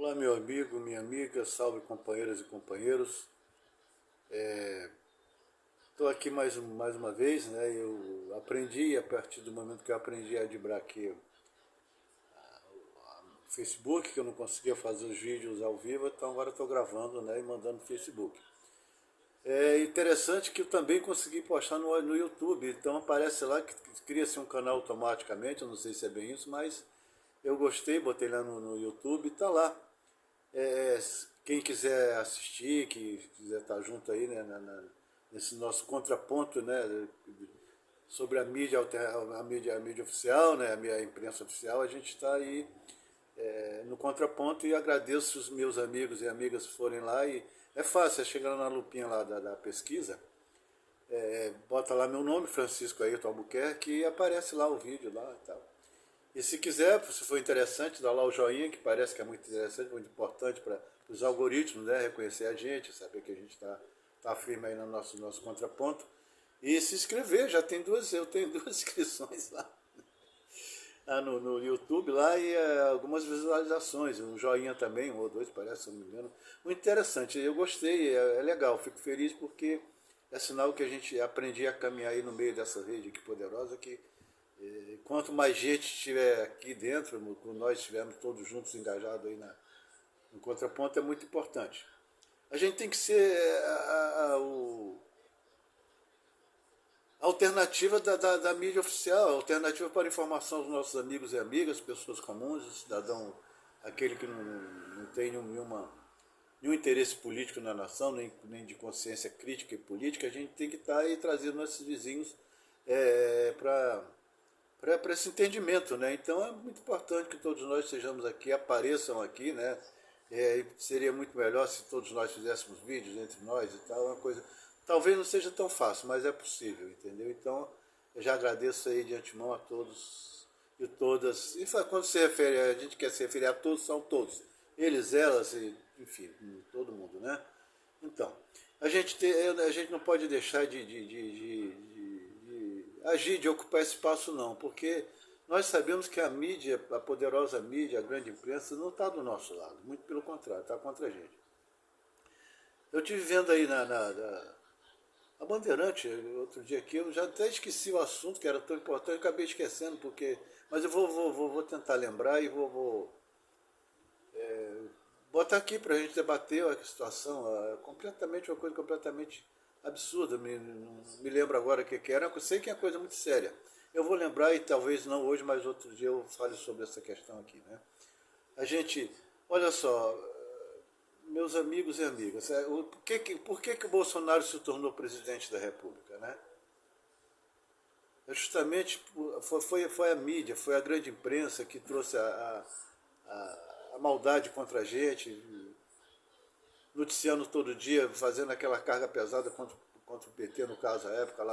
Olá, meu amigo, minha amiga, salve companheiras e companheiros. Estou aqui mais uma vez, né? Eu aprendi, a partir do momento que eu aprendi a driblar aqui o Facebook, que eu não conseguia fazer os vídeos ao vivo, então agora estou gravando, né, e mandando no Facebook. É interessante que eu também consegui postar no YouTube, então aparece lá que cria-se um canal automaticamente, eu não sei se é bem isso, mas eu gostei, botei lá no YouTube, está lá. É, quem quiser assistir, que quiser estar junto aí, né, nesse nosso contraponto, né, sobre a mídia, a mídia oficial, né, a minha imprensa oficial, a gente está aí no contraponto e agradeço se os meus amigos e amigas forem lá. E é fácil, é chegar na lupinha lá da pesquisa, bota lá meu nome, Francisco Ayrton Albuquerque, e aparece lá o vídeo lá e tal. E se quiser, se for interessante, dá lá o joinha, que parece que é muito interessante, muito importante para os algoritmos, né, reconhecer a gente, saber que a gente tá firme aí no nosso contraponto. E se inscrever, já tem eu tenho duas inscrições lá no YouTube lá e algumas visualizações, um joinha também, um ou dois, parece, se não me engano. Muito interessante, eu gostei, é legal, fico feliz porque é sinal que a gente aprendi a caminhar aí no meio dessa rede aqui poderosa que quanto mais gente estiver aqui dentro, nós estivermos todos juntos engajados aí no contraponto, é muito importante. A gente tem que ser a alternativa da mídia oficial, a alternativa para informação aos nossos amigos e amigas, pessoas comuns, o cidadão, aquele que não tem nenhum interesse político na nação, nem de consciência crítica e política. A gente tem que estar aí trazendo nossos vizinhos para esse entendimento, né? Então é muito importante que todos nós sejamos aqui, apareçam aqui, né? Seria muito melhor se todos nós fizéssemos vídeos entre nós e tal, uma coisa. Talvez não seja tão fácil, mas é possível, entendeu? Então eu já agradeço aí de antemão a todos e todas. E quando se refere, a gente quer se referir a todos, são todos. Eles, elas, enfim, todo mundo, né? Então, a gente não pode deixar de agir, de ocupar espaço não, porque nós sabemos que a mídia, a poderosa mídia, a grande imprensa, não está do nosso lado, muito pelo contrário, está contra a gente. Eu estive vendo aí a Bandeirante, outro dia aqui, eu já até esqueci o assunto, que era tão importante, eu acabei esquecendo, mas eu vou tentar lembrar e vou botar aqui para a gente debater a situação, uma coisa completamente absurda, me lembro agora o que era, eu sei que é uma coisa muito séria. Eu vou lembrar e talvez não hoje, mas outro dia eu fale sobre essa questão aqui, né? A gente, olha só, meus amigos e amigas, por que o Bolsonaro se tornou presidente da República, né? Justamente foi a mídia, foi a grande imprensa que trouxe a maldade contra a gente, noticiando todo dia, fazendo aquela carga pesada contra o PT, no caso, a época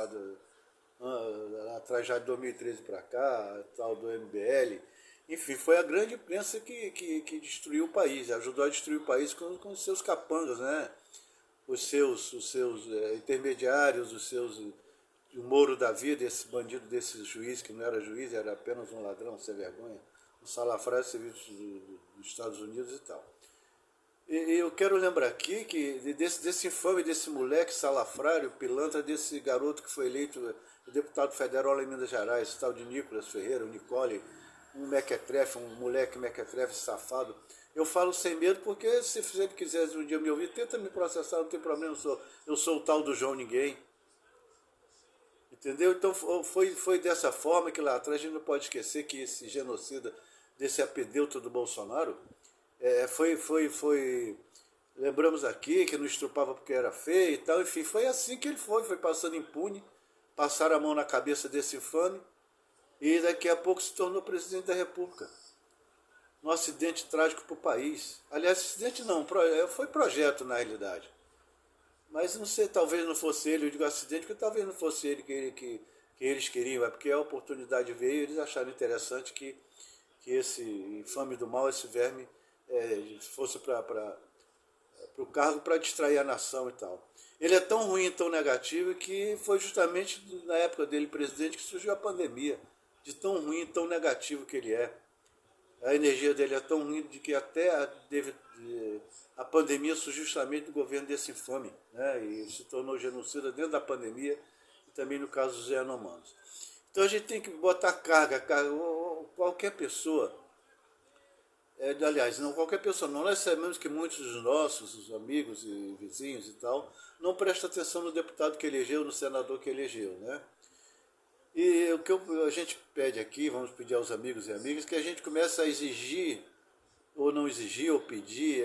atrás já de 2013 para cá, tal do MBL. Enfim, foi a grande imprensa que destruiu o país, ajudou a destruir o país com os seus capangas, né? Os seus intermediários, o Moro da vida, esse bandido desse juiz, que não era juiz, era apenas um ladrão sem vergonha, um salafrário serviço dos Estados Unidos e tal. E eu quero lembrar aqui que desse infame, desse moleque salafrário, pilantra, desse garoto que foi eleito deputado federal em Minas Gerais, esse tal de Nicolas Ferreira, o Nicole, um mequetrefe, um moleque mequetrefe safado. Eu falo sem medo porque se ele quiser um dia me ouvir, tenta me processar, não tem problema, eu sou o tal do João Ninguém. Entendeu? Então foi dessa forma que lá atrás a gente não pode esquecer que esse genocida, desse apedeuta do Bolsonaro, foi. Lembramos aqui que não estrupava porque era feio e tal, enfim, foi assim que ele foi passando impune, passaram a mão na cabeça desse infame e daqui a pouco se tornou presidente da República. Um acidente trágico para o país. Aliás, acidente não, foi projeto na realidade. Mas não sei, talvez não fosse ele, eu digo acidente, porque talvez não fosse ele que eles queriam, é porque a oportunidade veio e eles acharam interessante que esse infame do mal, esse verme, fosse para o cargo para distrair a nação e tal. Ele é tão ruim, tão negativo, que foi justamente na época dele presidente que surgiu a pandemia, de tão ruim, tão negativo que ele é. A energia dele é tão ruim de que até a pandemia surgiu justamente do governo desse infame, né? E se tornou genocida dentro da pandemia e também no caso dos Yanomamis. Então a gente tem que botar carga, qualquer pessoa, aliás, não qualquer pessoa, não, nós sabemos que muitos dos nossos amigos e vizinhos e tal, não prestam atenção no deputado que elegeu, no senador que elegeu, né? E o que a gente pede aqui, vamos pedir aos amigos e amigas, que a gente comece a exigir, ou não exigir, ou pedir,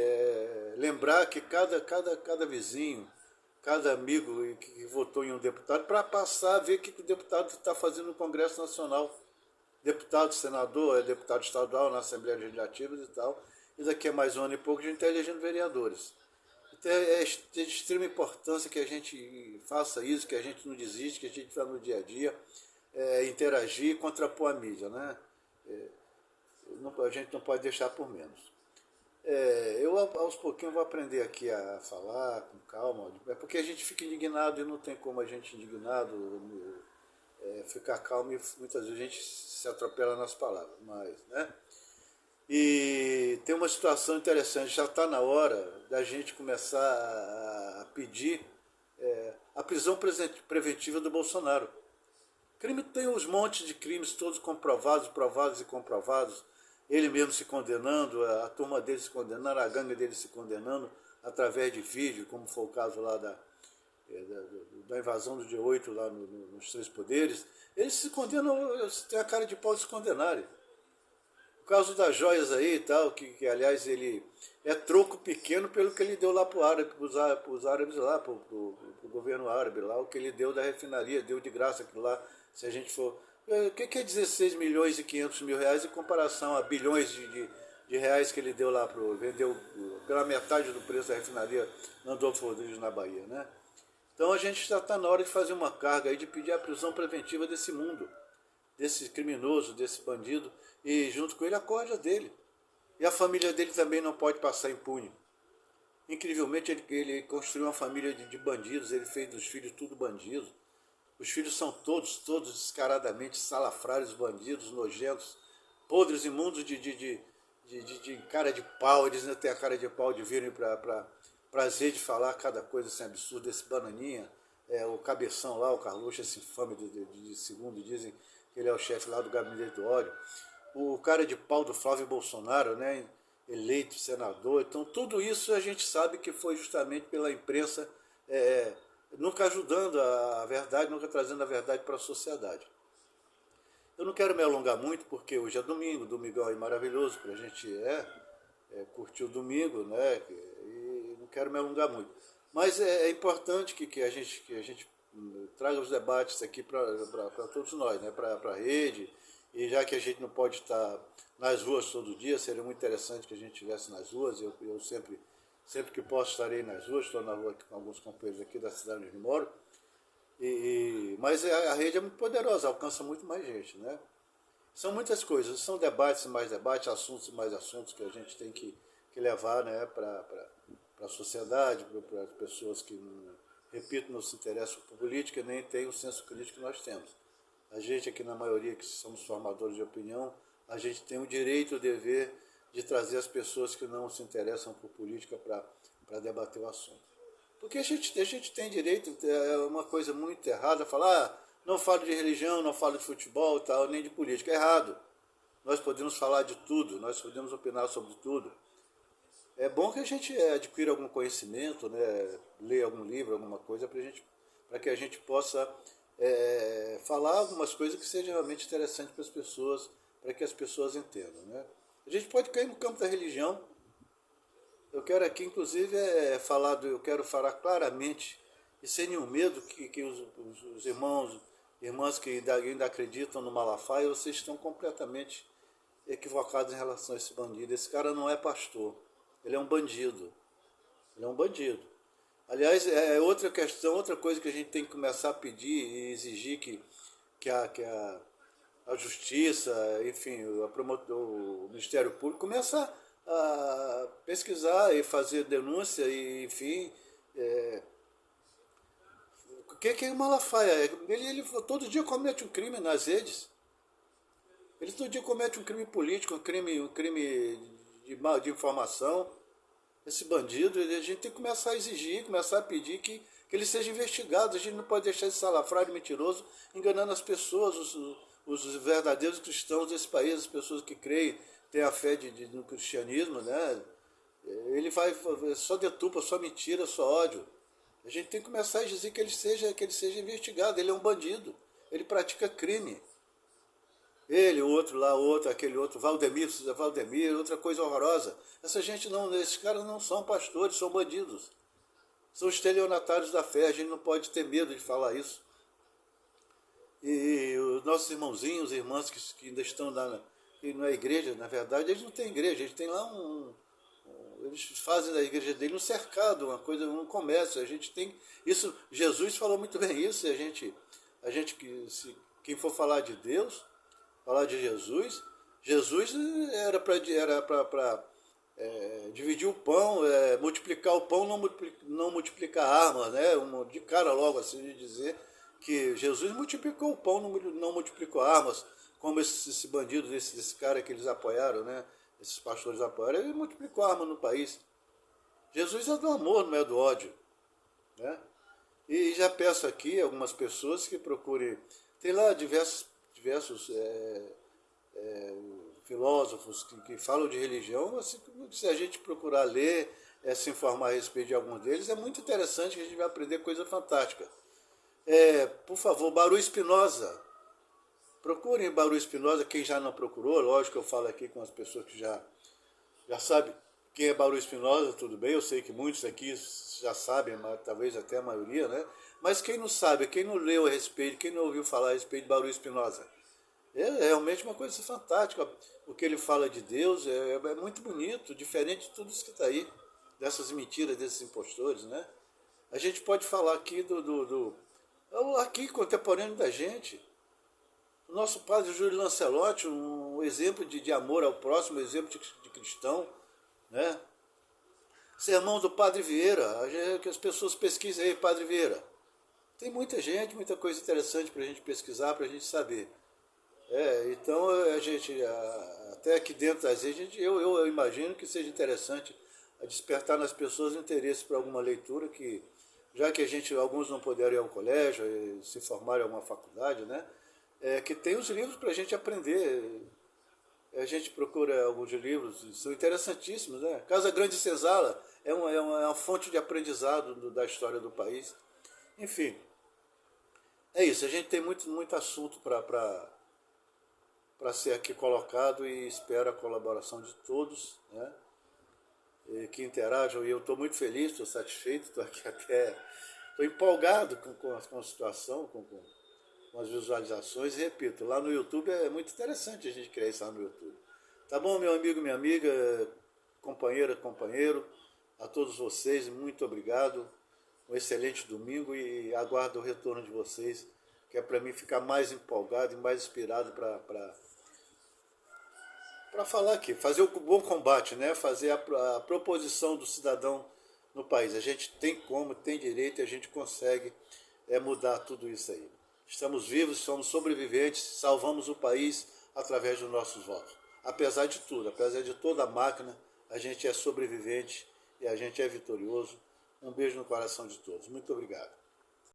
lembrar que cada vizinho, cada amigo que votou em um deputado, para passar a ver o que o deputado está fazendo no Congresso Nacional. Deputado, senador, deputado estadual na Assembleia Legislativa e tal. E daqui a mais um ano e pouco a gente está elegendo vereadores. Então é de extrema importância que a gente faça isso, que a gente não desiste, que a gente vá no dia a dia interagir e contrapor a mídia, né? A gente não pode deixar por menos. Eu aos pouquinhos vou aprender aqui a falar com calma, porque a gente fica indignado e não tem como a gente indignado ficar calmo e muitas vezes a gente se atropela nas palavras, mas, né? E tem uma situação interessante, já está na hora da gente começar a pedir a prisão preventiva do Bolsonaro. Crime tem os montes de crimes, todos comprovados, provados e comprovados. Ele mesmo se condenando, a turma dele se condenando, a gangue dele se condenando através de vídeo, como foi o caso lá da invasão do G8 lá nos Três Poderes. Eles se condenam, tem a cara de pau de se condenarem. O caso das joias aí e tal, que aliás ele é troco pequeno pelo que ele deu lá para os árabes lá, para o governo árabe lá, o que ele deu da refinaria, deu de graça aquilo lá, se a gente for... O que é 16 milhões e 500 mil reais em comparação a bilhões de reais que ele deu lá, vendeu pela metade do preço da refinaria Landolfo Rodrigues na Bahia, né? Então a gente já está na hora de fazer uma carga aí, de pedir a prisão preventiva desse mundo, desse criminoso, desse bandido, e junto com ele a corda dele. E a família dele também não pode passar impune. Incrivelmente ele construiu uma família de bandidos, ele fez dos filhos tudo bandido. Os filhos são todos descaradamente salafrários, bandidos, nojentos, podres, imundos de cara de pau. Eles não têm a cara de pau de virem para prazer de falar cada coisa assim absurda. Esse bananinha, o cabeção lá, o Carluxo, esse infame de segundo, dizem que ele é o chefe lá do gabinete do ódio. O cara de pau do Flávio Bolsonaro, né, eleito senador. Então tudo isso a gente sabe que foi justamente pela imprensa nunca ajudando a verdade, nunca trazendo a verdade para a sociedade. Eu não quero me alongar muito, porque hoje é domingo, domingão é maravilhoso para a gente curtir o domingo, né? E não quero me alongar muito. Mas é importante que a gente traga os debates aqui para todos nós, né? Para a rede, e já que a gente não pode estar nas ruas todo dia, seria muito interessante que a gente estivesse nas ruas. Eu sempre que posso estarei nas ruas, estou na rua aqui com alguns companheiros aqui da cidade onde moro. Mas a rede é muito poderosa, alcança muito mais gente, né? São muitas coisas, são debates e mais debates, assuntos e mais assuntos que a gente tem que levar, né, para a sociedade, para as pessoas que, repito, não se interessam por política, nem têm o senso crítico que nós temos. A gente aqui, na maioria, que somos formadores de opinião, a gente tem o direito, o dever de trazer as pessoas que não se interessam por política para debater o assunto. Porque a gente tem direito, é uma coisa muito errada, falar, não falo de religião, não falo de futebol, tal, nem de política. É errado. Nós podemos falar de tudo, nós podemos opinar sobre tudo. É bom que a gente adquira algum conhecimento, né, leia algum livro, alguma coisa, para que a gente possa falar algumas coisas que sejam realmente interessantes para as pessoas, para que as pessoas entendam, né? A gente pode cair no campo da religião. Eu quero aqui, inclusive, eu quero falar claramente e sem nenhum medo que os irmãos, irmãs que ainda acreditam no Malafaia, vocês estão completamente equivocados em relação a esse bandido. Esse cara não é pastor, ele é um bandido. Ele é um bandido. Aliás, outra questão, outra coisa que a gente tem que começar a pedir e exigir que a justiça, enfim, o Ministério Público comece a pesquisar e fazer denúncia e, enfim, o que é Malafaia? Ele todo dia comete um crime nas redes. Ele todo dia comete um crime político, um crime de informação. Esse bandido, a gente tem que começar a exigir, começar a pedir que ele seja investigado. A gente não pode deixar esse salafrário mentiroso enganando as pessoas, os verdadeiros cristãos desse país, as pessoas que creem, têm a fé no cristianismo, né? Ele vai só deturpa, só mentira, só ódio. A gente tem que começar a dizer que ele seja investigado. Ele é um bandido, ele pratica crime. Ele, o outro lá, o outro, aquele outro, Valdemir, outra coisa horrorosa. Essa gente não, esses caras não são pastores, são bandidos. São estelionatários da fé, a gente não pode ter medo de falar isso. E os nossos irmãozinhos, irmãs que ainda estão na igreja, na verdade, eles não têm igreja, eles têm lá eles fazem da igreja dele um cercado, uma coisa, um comércio. A gente tem isso. Jesus falou muito bem isso. Quem for falar de Deus, falar de Jesus, Jesus era para dividir o pão, multiplicar o pão, não multiplicar armas, né? De cara logo assim de dizer que Jesus multiplicou o pão, não multiplicou armas, como esse bandido, desse cara que eles apoiaram, né? Esses pastores apoiaram, ele multiplicou arma no país. Jesus é do amor, não é do ódio, né? E já peço aqui algumas pessoas que procurem, tem lá diversos filósofos que falam de religião. Assim, se a gente procurar ler, se informar a respeito de algum deles, é muito interessante, que a gente vai aprender coisa fantástica. Por favor, Baruch Spinoza. Procurem Baruch Spinoza, quem já não procurou. Lógico que eu falo aqui com as pessoas que já sabem quem é Baruch Spinoza, tudo bem. Eu sei que muitos aqui já sabem, mas talvez até a maioria, né? Mas quem não sabe, quem não leu a respeito, quem não ouviu falar a respeito de Baruch Spinoza, é realmente uma coisa fantástica. O que ele fala de Deus é muito bonito, diferente de tudo isso que está aí, dessas mentiras, desses impostores, né? A gente pode falar aqui aqui contemporâneo da gente. O nosso padre Júlio Lancelotti, um exemplo de amor ao próximo, um exemplo de cristão, né? Sermão do Padre Vieira, que as pessoas pesquisem aí, Padre Vieira. Tem muita gente, muita coisa interessante para a gente pesquisar, para a gente saber. Então a gente, até aqui dentro da gente, eu imagino que seja interessante despertar nas pessoas interesse para alguma leitura, que já que alguns não puderam ir ao colégio, se formarem em alguma faculdade, né? Que tem os livros para a gente aprender. A gente procura alguns livros, são interessantíssimos, né? Casa Grande Senzala é uma fonte de aprendizado da história do país. Enfim, é isso. A gente tem muito assunto para ser aqui colocado, e espero a colaboração de todos, né? Que interajam, e eu estou muito feliz, estou satisfeito, estou aqui até, estou empolgado com a situação, com as visualizações, e repito, lá no YouTube é muito interessante a gente criar isso lá no YouTube. Tá bom, meu amigo, minha amiga, companheira, companheiro, a todos vocês, muito obrigado, um excelente domingo, e aguardo o retorno de vocês, que é para mim ficar mais empolgado e mais inspirado para falar aqui, fazer o bom combate, né? Fazer a proposição do cidadão no país. A gente tem tem direito, e a gente consegue mudar tudo isso aí. Estamos vivos, somos sobreviventes, salvamos o país através dos nossos votos. Apesar de tudo, apesar de toda a máquina, a gente é sobrevivente e a gente é vitorioso. Um beijo no coração de todos. Muito obrigado.